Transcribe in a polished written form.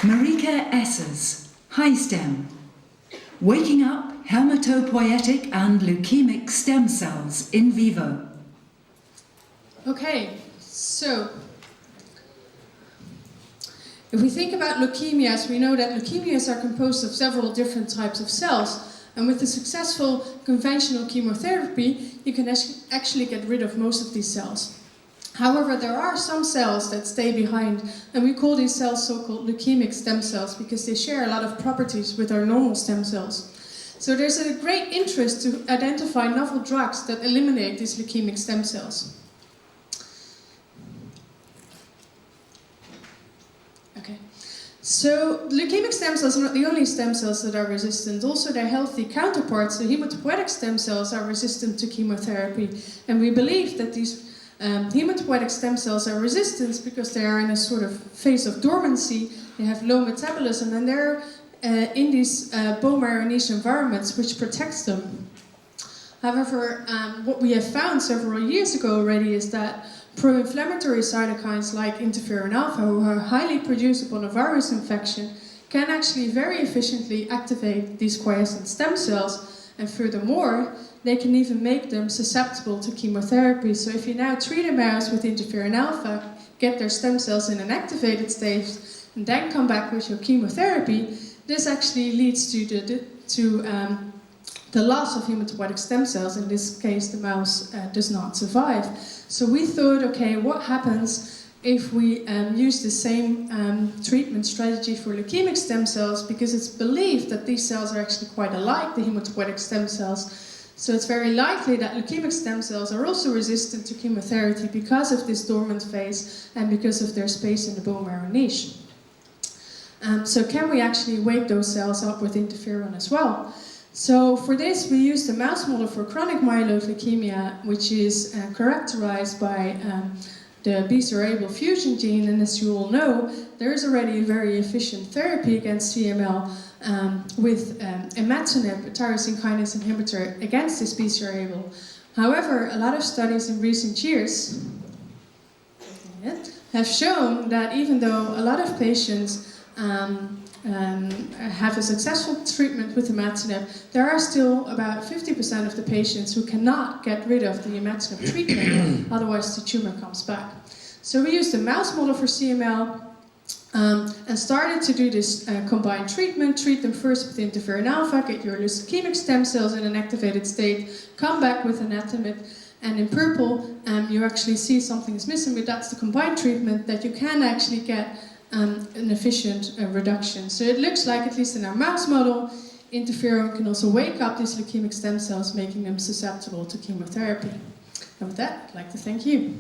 Marieke Essers, HiStem. Waking up hematopoietic and leukemic stem cells in vivo. Okay, so if we think about leukemias, we know that leukemias are composed of several different types of cells, and with the successful conventional chemotherapy, you can actually get rid of most of these cells. However, there are some cells that stay behind, and we call these cells so-called leukemic stem cells because they share a lot of properties with our normal stem cells. So there's a great interest to identify novel drugs that eliminate these leukemic stem cells. Okay. So leukemic stem cells are not the only stem cells that are resistant. Also their healthy counterparts, the hematopoietic stem cells, are resistant to chemotherapy. And we believe that these hematopoietic stem cells are resistant because they are in a sort of phase of dormancy, they have low metabolism, and they're in these bone marrow niche environments which protects them. However, what we have found several years ago already is that pro-inflammatory cytokines like interferon alpha, who are highly produced upon a virus infection, can actually very efficiently activate these quiescent stem cells, and furthermore, they can even make them susceptible to chemotherapy. So if you now treat a mouse with interferon alpha, get their stem cells in an activated state, and then come back with your chemotherapy, this actually leads to the loss of hematopoietic stem cells. In this case, the mouse does not survive. So we thought, okay, what happens if we use the same treatment strategy for leukemic stem cells, because it's believed that these cells are actually quite alike the hematopoietic stem cells. So it's very likely that leukemic stem cells are also resistant to chemotherapy because of this dormant phase and because of their space in the bone marrow niche. So can we actually wake those cells up with interferon as well? So for this we used a mouse model for chronic myeloid leukemia, which is characterized by the BCR-ABL fusion gene, and as you all know, there is already a very efficient therapy against CML with Imatinib, a tyrosine kinase inhibitor, against this BCR-ABL. However, a lot of studies in recent years have shown that even though a lot of patients have a successful treatment with Imatinib, there are still about 50% of the patients who cannot get rid of the Imatinib treatment, otherwise the tumor comes back. So we used a mouse model for CML and started to do this combined treatment. Treat them first with interferon alpha, get your leukemic stem cells in an activated state, come back with Imatinib, and in purple you actually see something is missing, but that's the combined treatment that you can actually get an efficient reduction. So it looks like, at least in our mouse model, interferon can also wake up these leukemic stem cells, making them susceptible to chemotherapy. And with that, I'd like to thank you.